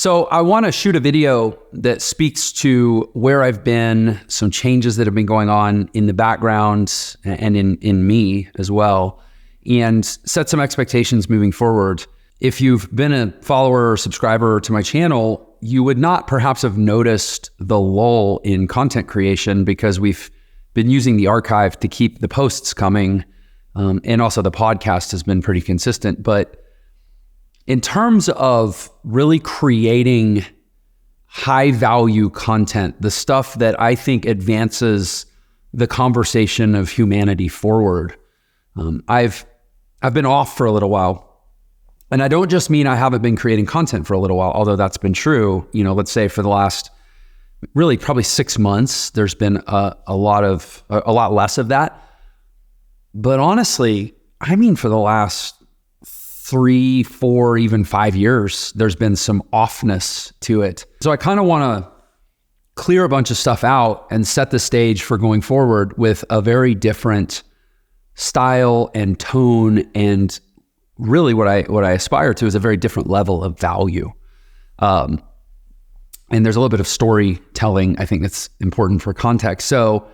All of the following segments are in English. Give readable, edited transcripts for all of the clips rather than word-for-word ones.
So I want to shoot a video that speaks to where I've been, some changes that have been going on in the background and in me as well, and set some expectations moving forward. If you've been a follower or subscriber to my channel, you would not perhaps have noticed the lull in content creation because we've been using the archive to keep the posts coming. And also the podcast has been pretty consistent. But in terms of really creating high value content, the stuff that I think advances the conversation of humanity forward, I've been off for a little while. And I don't just mean I haven't been creating content for a little while, although that's been true. Let's say for the last really probably 6 months, there's been a lot less of that. But honestly, I mean, for the last 3, 4, even 5 years, there's been some offness to it. So I kind of want to clear a bunch of stuff out and set the stage for going forward with a very different style and tone, and really what I aspire to is a very different level of value. And there's a little bit of storytelling, I think, that's important for context. So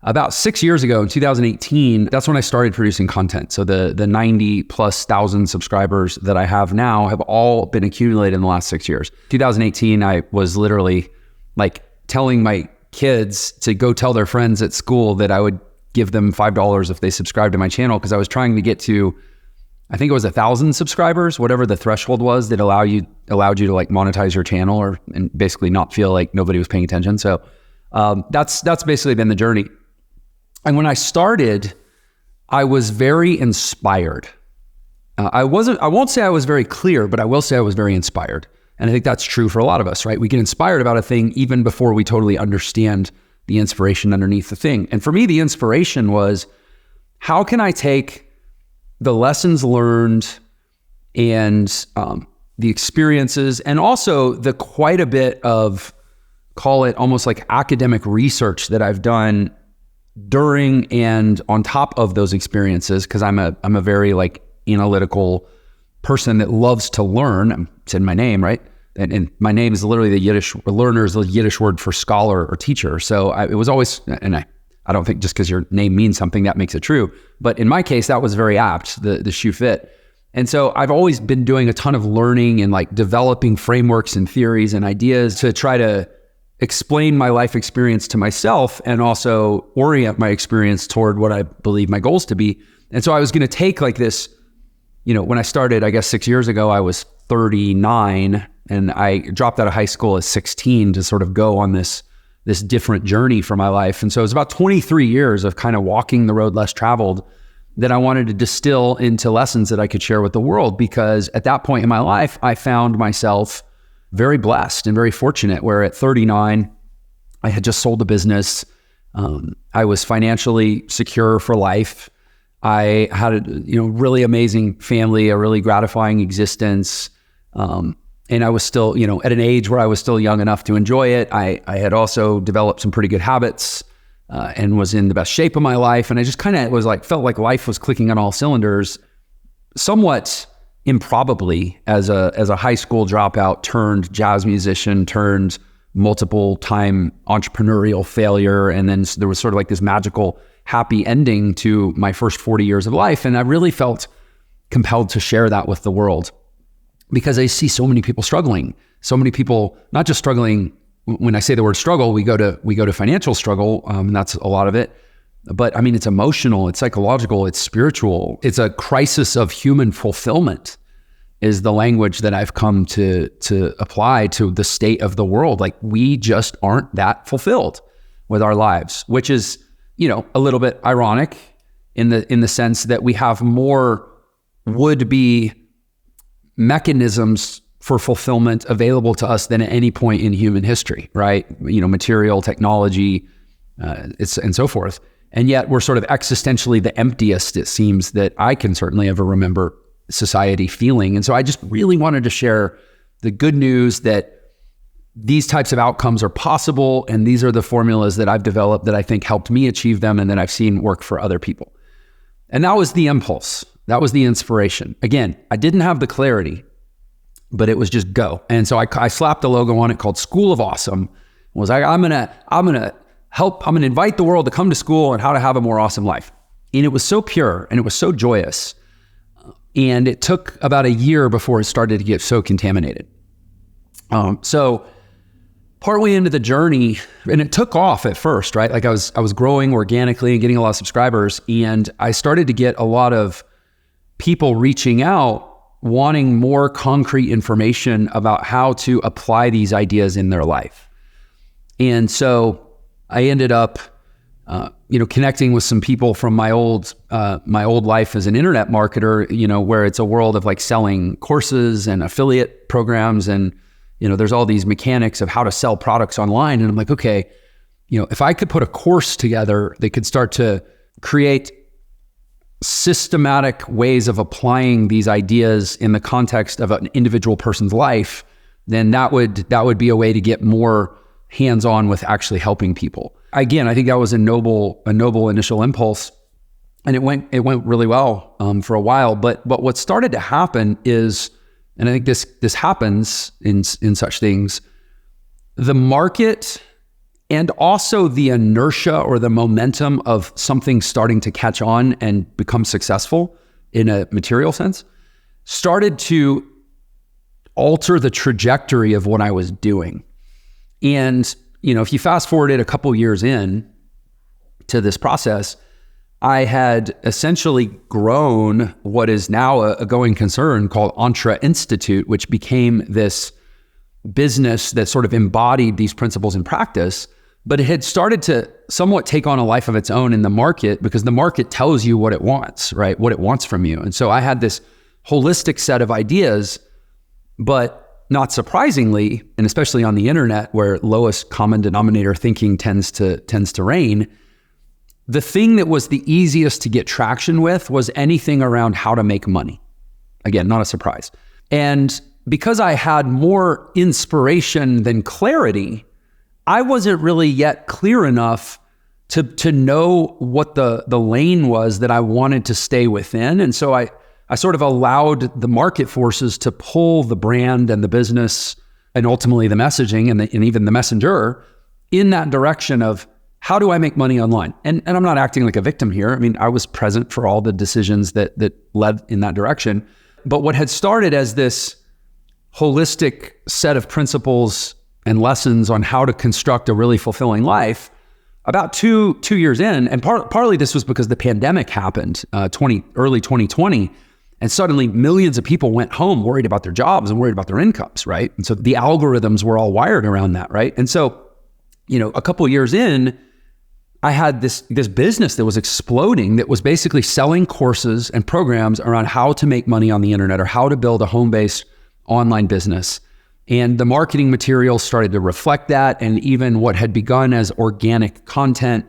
about 6 years ago in 2018, that's when I started producing content. So the 90,000+ subscribers that I have now have all been accumulated in the last 6 years. 2018, I was literally like telling my kids to go tell their friends at school that I would give them $5 if they subscribed to my channel, because I was trying to get to, I think it was 1,000 subscribers, whatever the threshold was that allowed you to like monetize your channel and basically not feel like nobody was paying attention. So that's basically been the journey. And when I started, I was very inspired. I won't say I was very clear, but I will say I was very inspired. And I think that's true for a lot of us, right? We get inspired about a thing even before we totally understand the inspiration underneath the thing. And for me, the inspiration was, how can I take the lessons learned and the experiences, and also the quite a bit of, call it almost like academic research that I've done during and on top of those experiences, because I'm a very like analytical person that loves to learn. It's in my name, right? And my name is literally Lerner is the Yiddish word for scholar or teacher. So it was always, and I don't think just because your name means something that makes it true, but in my case, that was very apt, the shoe fit. And so I've always been doing a ton of learning and like developing frameworks and theories and ideas to try to explain my life experience to myself and also orient my experience toward what I believe my goals to be. And so I was going to take like this, when I started, I guess 6 years ago, I was 39 and I dropped out of high school at 16 to sort of go on this different journey for my life. And so it was about 23 years of kind of walking the road less traveled that I wanted to distill into lessons that I could share with the world, because at that point in my life, I found myself very blessed and very fortunate, where at 39, I had just sold a business. I was financially secure for life. I had a really amazing family, a really gratifying existence. And I was still, at an age where I was still young enough to enjoy it. I had also developed some pretty good habits and was in the best shape of my life. And I just kind of felt like life was clicking on all cylinders, somewhat improbably, as a high school dropout turned jazz musician turned multiple time entrepreneurial failure. And then there was sort of like this magical happy ending to my first 40 years of life. And I really felt compelled to share that with the world, because I see so many people struggling, so many people not just struggling. When I say the word struggle, we go to financial struggle, and that's a lot of it. But I mean, it's emotional, it's psychological, it's spiritual. It's a crisis of human fulfillment is the language that I've come to apply to the state of the world. Like, we just aren't that fulfilled with our lives, which is, a little bit ironic in the sense that we have more would-be mechanisms for fulfillment available to us than at any point in human history, right? Material, technology, and so forth. And yet we're sort of existentially the emptiest, it seems, that I can certainly ever remember society feeling. And so I just really wanted to share the good news that these types of outcomes are possible. And these are the formulas that I've developed that I think helped me achieve them and that I've seen work for other people. And that was the impulse. That was the inspiration. Again, I didn't have the clarity. but it was just go. And so I slapped a logo on it called School of Awesome. Was like, I'm gonna invite the world to come to school and how to have a more awesome life. And it was so pure and it was so joyous. And it took about a year before it started to get so contaminated. So partway into the journey, and it took off at first, right? Like I was growing organically and getting a lot of subscribers, and I started to get a lot of people reaching out wanting more concrete information about how to apply these ideas in their life. And so I ended up connecting with some people from my old life as an internet marketer, where it's a world of like selling courses and affiliate programs, and there's all these mechanics of how to sell products online. And I'm like, okay, if I could put a course together that could start to create systematic ways of applying these ideas in the context of an individual person's life, then that would be a way to get more hands-on with actually helping people. Again, I think that was a noble initial impulse, and it went really well for a while. But what started to happen is, and I think this happens in such things, the market and also the inertia or the momentum of something starting to catch on and become successful in a material sense started to alter the trajectory of what I was doing. And, if you fast forwarded a couple years in to this process, I had essentially grown what is now a going concern called Entre Institute, which became this business that sort of embodied these principles in practice, but it had started to somewhat take on a life of its own in the market because the market tells you what it wants, right? What it wants from you. And so I had this holistic set of ideas, but not surprisingly, and especially on the internet where lowest common denominator thinking tends to reign, the thing that was the easiest to get traction with was anything around how to make money. Again, not a surprise. And because I had more inspiration than clarity, I wasn't really yet clear enough to know what the lane was that I wanted to stay within. And so I sort of allowed the market forces to pull the brand and the business and ultimately the messaging and even the messenger in that direction of, how do I make money online? And I'm not acting like a victim here. I mean, I was present for all the decisions that led in that direction. But what had started as this holistic set of principles and lessons on how to construct a really fulfilling life, about two years in, and partly this was because the pandemic happened, early 2020, and suddenly millions of people went home worried about their jobs and worried about their incomes, right? And so the algorithms were all wired around that, right? And so, a couple of years in, I had this business that was exploding that was basically selling courses and programs around how to make money on the internet or how to build a home-based online business. And the marketing materials started to reflect that. And even what had begun as organic content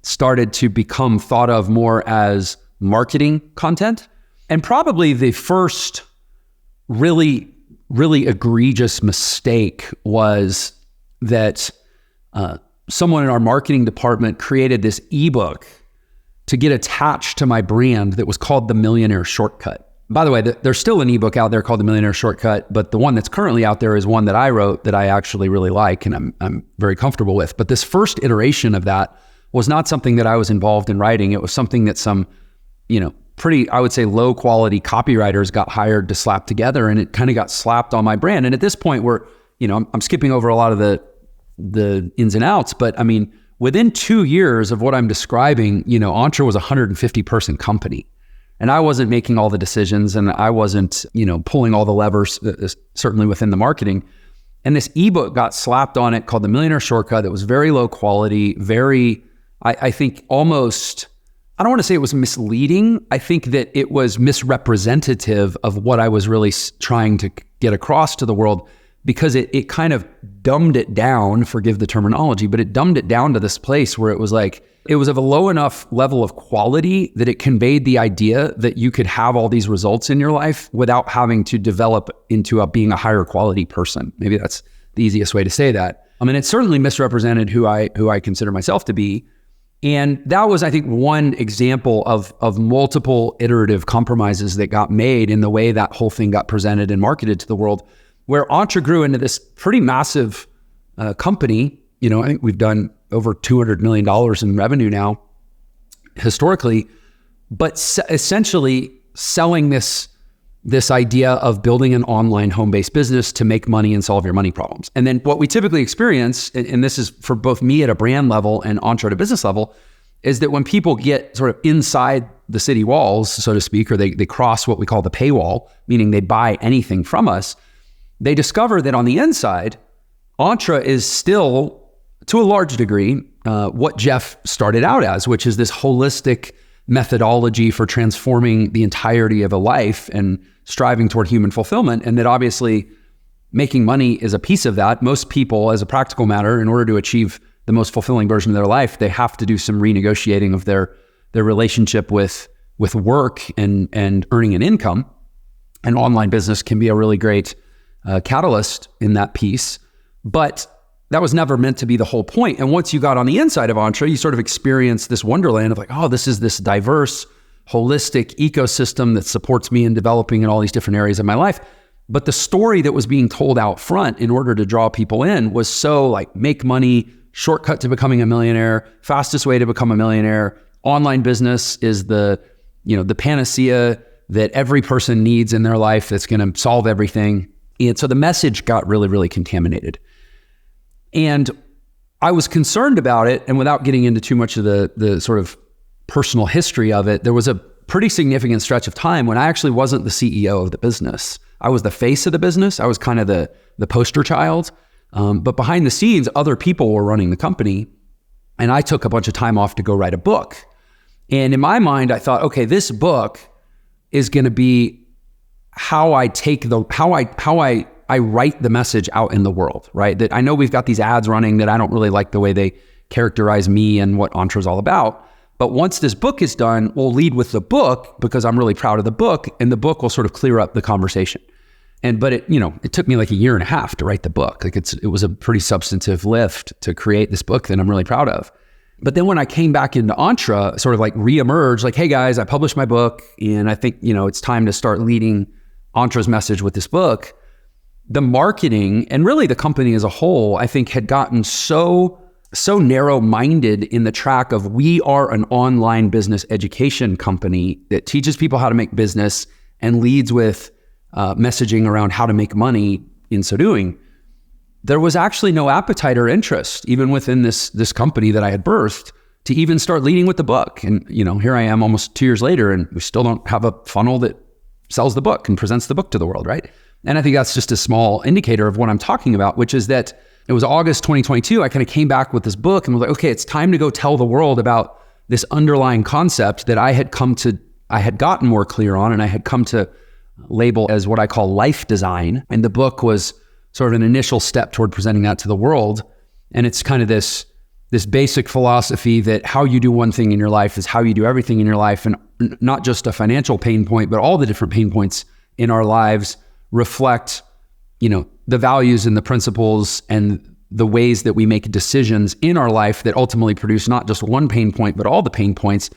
started to become thought of more as marketing content. And probably the first really, really egregious mistake was that someone in our marketing department created this ebook to get attached to my brand that was called The Millionaire Shortcut. By the way, there's still an ebook out there called The Millionaire Shortcut, but the one that's currently out there is one that I wrote that I actually really like and I'm very comfortable with. But this first iteration of that was not something that I was involved in writing. It was something that some, pretty, I would say, low quality copywriters got hired to slap together, and it kind of got slapped on my brand. And at this point I'm skipping over a lot of the ins and outs, but I mean, within 2 years of what I'm describing, Entre was a 150 person company, and I wasn't making all the decisions, and I wasn't, pulling all the levers, certainly within the marketing. And this ebook got slapped on it called The Millionaire Shortcut. That was very low quality, very, I think almost, I don't want to say it was misleading. I think that it was misrepresentative of what I was really trying to get across to the world, because it kind of dumbed it down, forgive the terminology, but it dumbed it down to this place where it was like, it was of a low enough level of quality that it conveyed the idea that you could have all these results in your life without having to develop into being a higher quality person. Maybe that's the easiest way to say that. I mean, it certainly misrepresented who I consider myself to be. And that was, I think, one example of multiple iterative compromises that got made in the way that whole thing got presented and marketed to the world. where Entre grew into this pretty massive company. You know, I think we've done over $200 million in revenue now, historically, but essentially selling this idea of building an online home-based business to make money and solve your money problems. And then what we typically experience, and this is for both me at a brand level and Entre at a business level, is that when people get sort of inside the city walls, so to speak, or they cross what we call the paywall, meaning they buy anything from us, they discover that on the inside, Entre is still, to a large degree, what Jeff started out as, which is this holistic methodology for transforming the entirety of a life and striving toward human fulfillment. And that obviously making money is a piece of that. Most people, as a practical matter, in order to achieve the most fulfilling version of their life, they have to do some renegotiating of their relationship with work and earning an income. And online business can be a really great catalyst in that piece. But that was never meant to be the whole point. And once you got on the inside of Entre, you sort of experienced this wonderland of like, oh, this is this diverse, holistic ecosystem that supports me in developing in all these different areas of my life. But the story that was being told out front in order to draw people in was so like, make money, shortcut to becoming a millionaire, fastest way to become a millionaire. Online business is the panacea that every person needs in their life that's going to solve everything. And so the message got really, really contaminated. And I was concerned about it, and without getting into too much of the sort of personal history of it, there was a pretty significant stretch of time when I actually wasn't the CEO of the business. I was the face of the business. I was kind of the poster child. But behind the scenes, other people were running the company, and I took a bunch of time off to go write a book. And in my mind, I thought, okay, this book is going to be how I write the message out in the world, right? That I know we've got these ads running that I don't really like the way they characterize me and what Entre is all about. But once this book is done, we'll lead with the book because I'm really proud of the book, and the book will sort of clear up the conversation. But it took me like a year and a half to write the book. Like it was a pretty substantive lift to create this book that I'm really proud of. But then when I came back into Entre, sort of like reemerged, like, hey guys, I published my book and I think, it's time to start leading Entre's message with this book. The marketing and really the company as a whole, I think had gotten so narrow-minded in the track of we are an online business education company that teaches people how to make business and leads with messaging around how to make money in so doing. There was actually no appetite or interest, even within this company that I had birthed, to even start leading with the book. And here I am almost 2 years later, and we still don't have a funnel that sells the book and presents the book to the world, right? And I think that's just a small indicator of what I'm talking about, which is that it was August 2022. I kind of came back with this book and was like, okay, it's time to go tell the world about this underlying concept that I had gotten more clear on, and I had come to label as what I call life design. And the book was sort of an initial step toward presenting that to the world. And it's kind of this basic philosophy that how you do one thing in your life is how you do everything in your life. And not just a financial pain point, but all the different pain points in our lives reflect, the values and the principles and the ways that we make decisions in our life that ultimately produce not just one pain point, but all the pain points.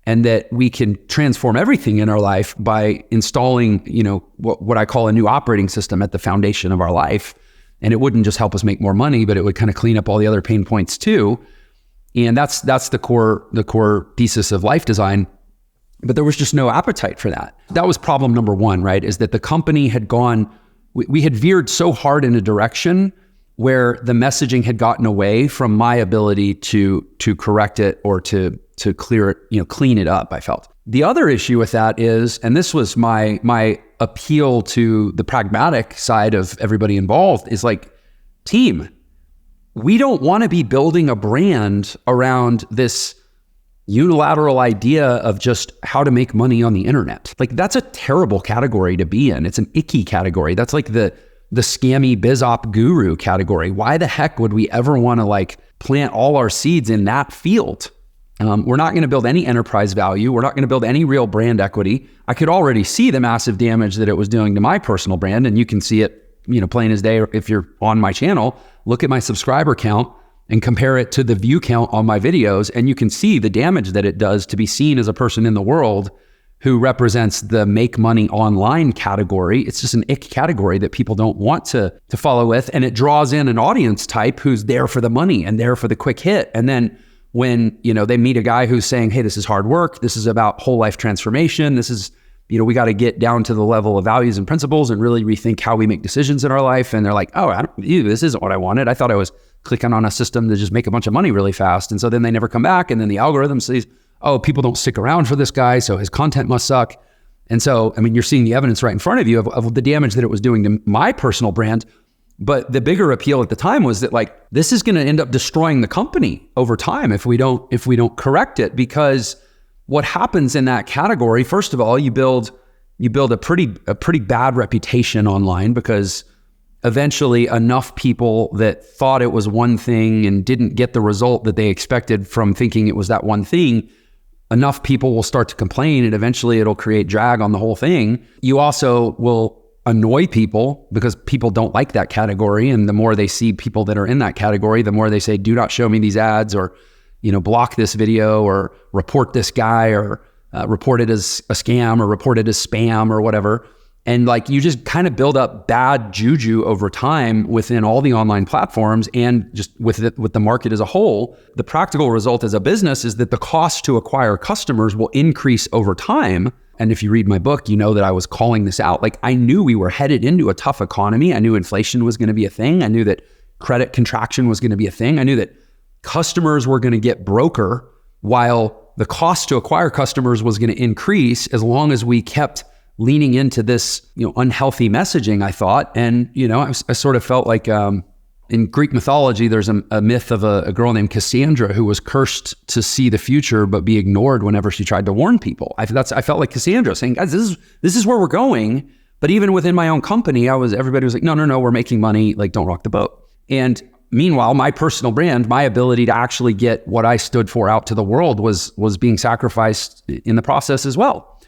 And that we can transform everything in our life by installing, what I call a new operating system at the foundation of our life. And it wouldn't just help us make more money, but it would kind of clean up all the other pain points too. And that's the core thesis of life design. But there was just no appetite for that. That was problem number one, right? Is that the company had we had veered so hard in a direction where the messaging had gotten away from my ability to correct it or to clear it, clean it up, I felt. The other issue with that is, and this was my appeal to the pragmatic side of everybody involved, is like, team, we don't want to be building a brand around this unilateral idea of just how to make money on the internet. Like, that's a terrible category to be in. It's an icky category. That's like the scammy biz op guru category. Why the heck would we ever want to plant all our seeds in that field? We're not going to build any enterprise value. We're not going to build any real brand equity. I could already see the massive damage that it was doing to my personal brand. And you can see it, plain as day. If you're on my channel, look at my subscriber count and compare it to the view count on my videos. And you can see the damage that it does to be seen as a person in the world who represents the make money online category. It's just an ick category that people don't want to follow with. And it draws in an audience type who's there for the money and there for the quick hit. And then when, they meet a guy who's saying, hey, this is hard work. This is about whole life transformation. This is, we got to get down to the level of values and principles and really rethink how we make decisions in our life. And they're like, oh, this isn't what I wanted. I thought I was clicking on a system to just make a bunch of money really fast. And so then they never come back. And then the algorithm says, oh, people don't stick around for this guy, so his content must suck. And so, you're seeing the evidence right in front of you of the damage that it was doing to my personal brand. But the bigger appeal at the time was that this is going to end up destroying the company over time if we don't correct it. Because what happens in that category, first of all, you build a pretty bad reputation online, because eventually enough people that thought it was one thing and didn't get the result that they expected from thinking it was that one thing, enough people will start to complain, and eventually it'll create drag on the whole thing. You also will annoy people because people don't like that category. And the more they see people that are in that category, the more they say, do not show me these ads, or, block this video, or report this guy, or report it as a scam, or report it as spam, or whatever. And you just kind of build up bad juju over time within all the online platforms and just with the market as a whole. The practical result as a business is that the cost to acquire customers will increase over time. And if you read my book, you know that I was calling this out. I knew we were headed into a tough economy. I knew inflation was going to be a thing. I knew that credit contraction was going to be a thing. I knew that customers were going to get broker while the cost to acquire customers was going to increase, as long as we kept leaning into this, unhealthy messaging, I thought. And, I sort of felt like in Greek mythology, there's a myth of a girl named Cassandra who was cursed to see the future, but be ignored whenever she tried to warn people. I felt like Cassandra saying, guys, this is where we're going. But even within my own company, everybody was like, no, we're making money. Don't rock the boat. And meanwhile, my personal brand, my ability to actually get what I stood for out to the world was being sacrificed in the process as well.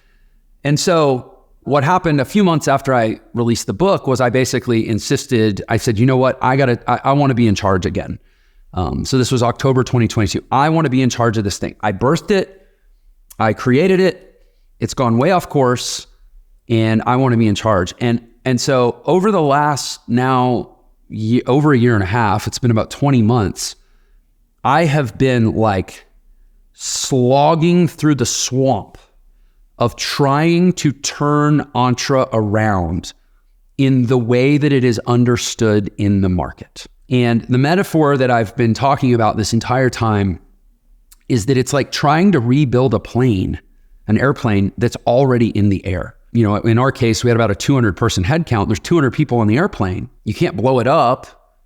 And so what happened a few months after I released the book was I basically insisted, I said, you know what, I want to be in charge again. So this was October 2022. I want to be in charge of this thing. I birthed it. I created it. It's gone way off course, and I want to be in charge. And so over the last over a year and a half, it's been about 20 months, I have been slogging through the swamp of trying to turn Entre around in the way that it is understood in the market. And the metaphor that I've been talking about this entire time is that it's like trying to rebuild an airplane that's already in the air. In our case, we had about a 200 person head count. There's 200 people on the airplane. You can't blow it up.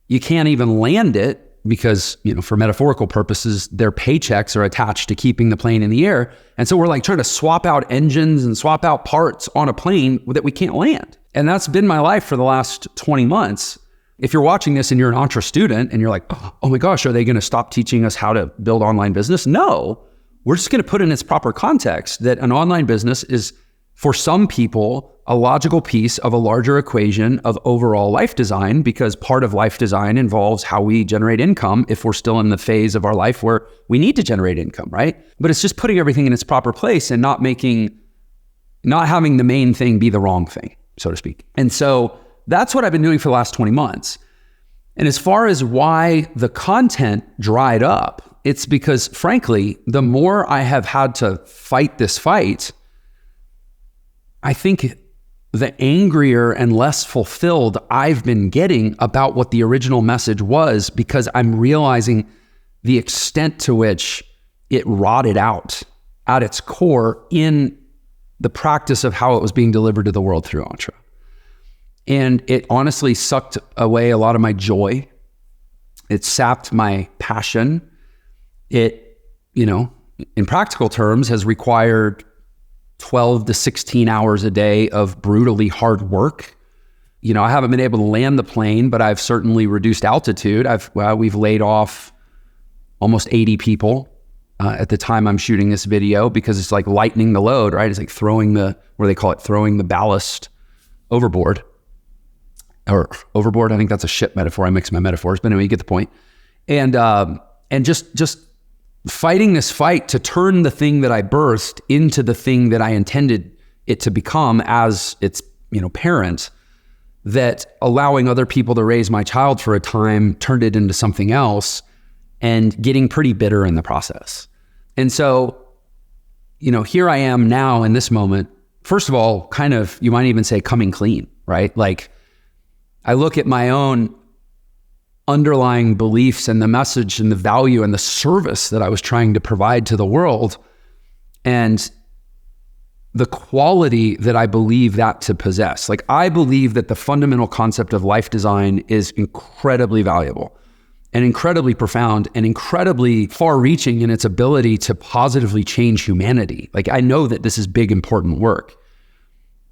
You can't even land it, because, for metaphorical purposes, their paychecks are attached to keeping the plane in the air. And so we're trying to swap out engines and swap out parts on a plane that we can't land. And that's been my life for the last 20 months. If you're watching this and you're an Entre student and you're like, oh my gosh, are they going to stop teaching us how to build online business? No, we're just going to put in its proper context that an online business is, for some people, a logical piece of a larger equation of overall life design, because part of life design involves how we generate income if we're still in the phase of our life where we need to generate income, right? But it's just putting everything in its proper place and not having the main thing be the wrong thing, so to speak. And so that's what I've been doing for the last 20 months. And as far as why the content dried up, it's because, frankly, the more I have had to fight this fight, I think the angrier and less fulfilled I've been getting about what the original message was, because I'm realizing the extent to which it rotted out at its core in the practice of how it was being delivered to the world through Entre. And it honestly sucked away a lot of my joy. It sapped my passion. It, in practical terms, has required 12 to 16 hours a day of brutally hard work. I haven't been able to land the plane, but I've certainly reduced altitude. We've laid off almost 80 people at the time I'm shooting this video, because it's like lightening the load, right? It's like throwing the ballast overboard. Or overboard, I think that's a ship metaphor. I mix my metaphors, but anyway, you get the point. And just fighting this fight to turn the thing that I birthed into the thing that I intended it to become as its, parent, that allowing other people to raise my child for a time turned it into something else, and getting pretty bitter in the process. And so, here I am now in this moment, first of all, kind of, you might even say coming clean, right? Like, I look at my own underlying beliefs and the message and the value and the service that I was trying to provide to the world, and the quality that I believe that to possess. Like, I believe that the fundamental concept of life design is incredibly valuable and incredibly profound and incredibly far-reaching in its ability to positively change humanity. Like, I know that this is big, important work.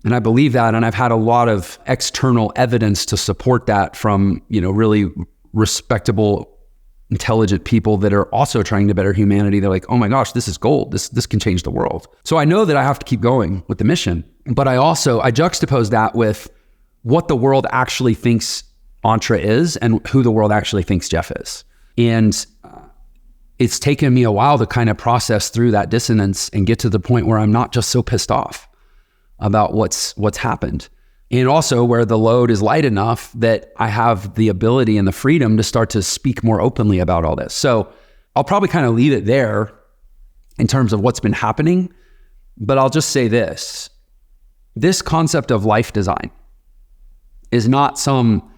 And I believe that, and I've had a lot of external evidence to support that from, really respectable, intelligent people that are also trying to better humanity. They're like, oh my gosh, this is gold. This can change the world. So I know that I have to keep going with the mission, but I juxtapose that with what the world actually thinks Entre is and who the world actually thinks Jeff is. And it's taken me a while to kind of process through that dissonance and get to the point where I'm not just so pissed off about what's happened. And also where the load is light enough that I have the ability and the freedom to start to speak more openly about all this. So I'll probably kind of leave it there in terms of what's been happening, but I'll just say this concept of life design is not some,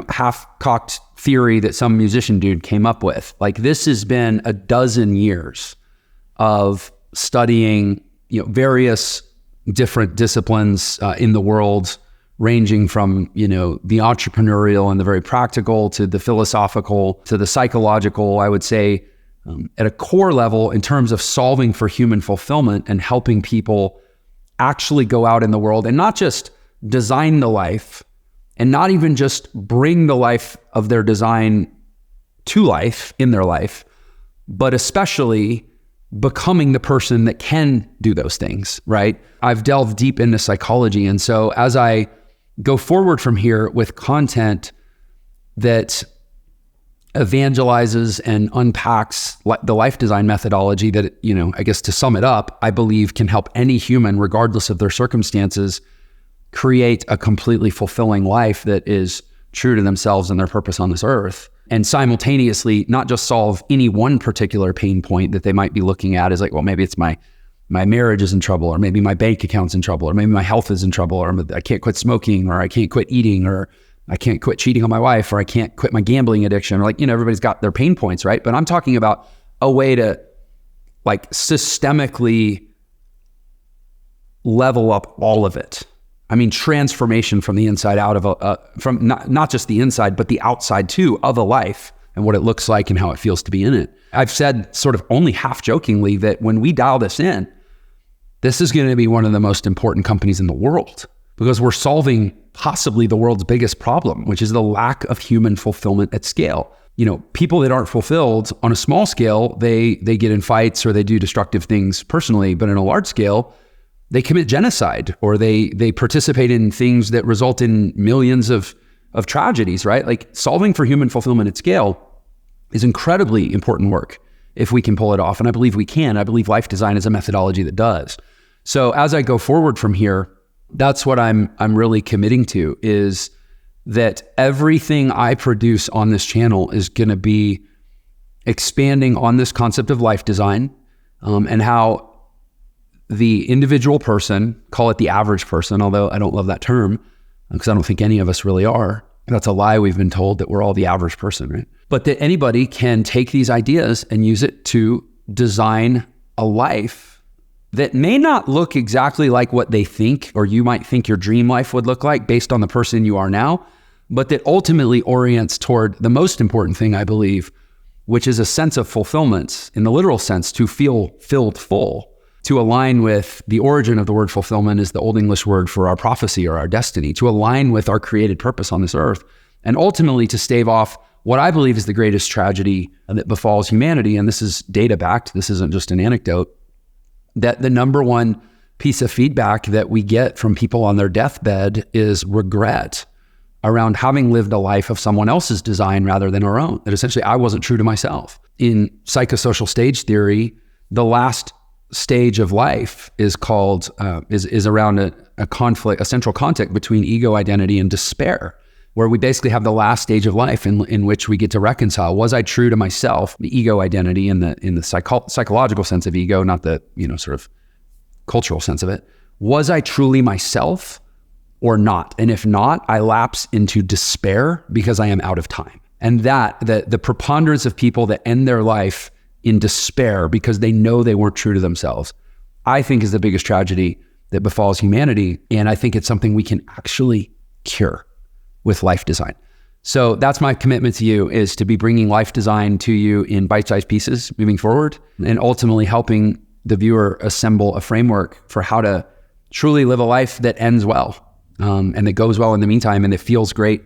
half-cocked theory that some musician dude came up with. Like, this has been a dozen years of studying, various different disciplines in the world, ranging from, the entrepreneurial and the very practical to the philosophical to the psychological, I would say, at a core level in terms of solving for human fulfillment and helping people actually go out in the world and not just design the life and not even just bring the life of their design to life in their life, but especially becoming the person that can do those things, right? I've delved deep into psychology. And so as I go forward from here with content that evangelizes and unpacks the life design methodology that, I guess to sum it up, I believe can help any human, regardless of their circumstances, create a completely fulfilling life that is true to themselves and their purpose on this earth. And simultaneously, not just solve any one particular pain point that they might be looking at as like, well, maybe it's my marriage is in trouble, or maybe my bank account's in trouble, or maybe my health is in trouble, or I can't quit smoking, or I can't quit eating, or I can't quit cheating on my wife, or I can't quit my gambling addiction, or like, everybody's got their pain points, right? But I'm talking about a way to like systemically level up all of it. I mean, transformation from the inside out of from not just the inside, but the outside too of a life and what it looks like and how it feels to be in it. I've said sort of only half jokingly that when we dial this in, this is going to be one of the most important companies in the world because we're solving possibly the world's biggest problem, which is the lack of human fulfillment at scale. People that aren't fulfilled on a small scale, they get in fights or they do destructive things personally, but on a large scale, they commit genocide or they participate in things that result in millions of tragedies, right? Like solving for human fulfillment at scale is incredibly important work if we can pull it off. And I believe we can. I believe life design is a methodology that does. So as I go forward from here, that's what I'm really committing to, is that everything I produce on this channel is going to be expanding on this concept of life design and how the individual person, call it the average person, although I don't love that term because I don't think any of us really are. That's a lie we've been told, that we're all the average person, right? But that anybody can take these ideas and use it to design a life that may not look exactly like what they think, or you might think your dream life would look like based on the person you are now, but that ultimately orients toward the most important thing, I believe, which is a sense of fulfillment in the literal sense, to feel filled full. To align with the origin of the word fulfillment is the Old English word for our prophecy or our destiny, to align with our created purpose on this earth, and ultimately to stave off what I believe is the greatest tragedy that befalls humanity. And this is data backed. This isn't just an anecdote, that the number one piece of feedback that we get from people on their deathbed is regret around having lived a life of someone else's design rather than our own, that essentially I wasn't true to myself. in psychosocial stage theory, the last stage of life is called, is around a conflict, a central conflict between ego identity and despair, where we basically have the last stage of life in which we get to reconcile. Was I true to myself, the ego identity in the psychological sense of ego, not the, sort of cultural sense of it. Was I truly myself or not? And if not, I lapse into despair because I am out of time. And that the preponderance of people that end their life in despair because they know they weren't true to themselves, I think is the biggest tragedy that befalls humanity. And I think it's something we can actually cure with life design. So that's my commitment to you, is to be bringing life design to you in bite-sized pieces moving forward, and ultimately helping the viewer assemble a framework for how to truly live a life that ends well, and that goes well in the meantime, and that feels great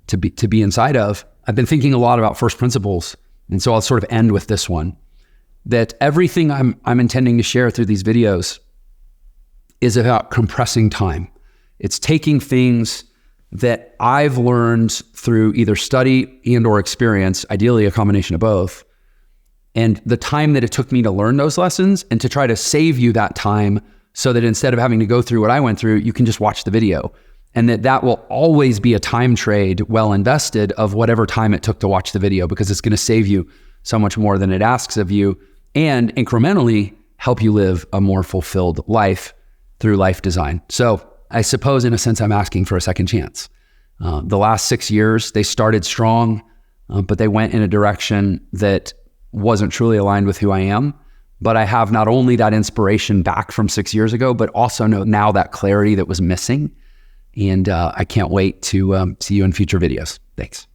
to be inside of. I've been thinking a lot about first principles, and so I'll sort of end with this one, that everything I'm intending to share through these videos is about compressing time. It's taking things that I've learned through either study and or experience, ideally a combination of both, and the time that it took me to learn those lessons, and to try to save you that time so that instead of having to go through what I went through, you can just watch the video. And that will always be a time trade well invested of whatever time it took to watch the video, because it's going to save you so much more than it asks of you, and incrementally help you live a more fulfilled life through life design. So I suppose in a sense, I'm asking for a second chance. The last 6 years, they started strong, but they went in a direction that wasn't truly aligned with who I am. But I have not only that inspiration back from 6 years ago, but also know now that clarity that was missing. And I can't wait to see you in future videos. Thanks.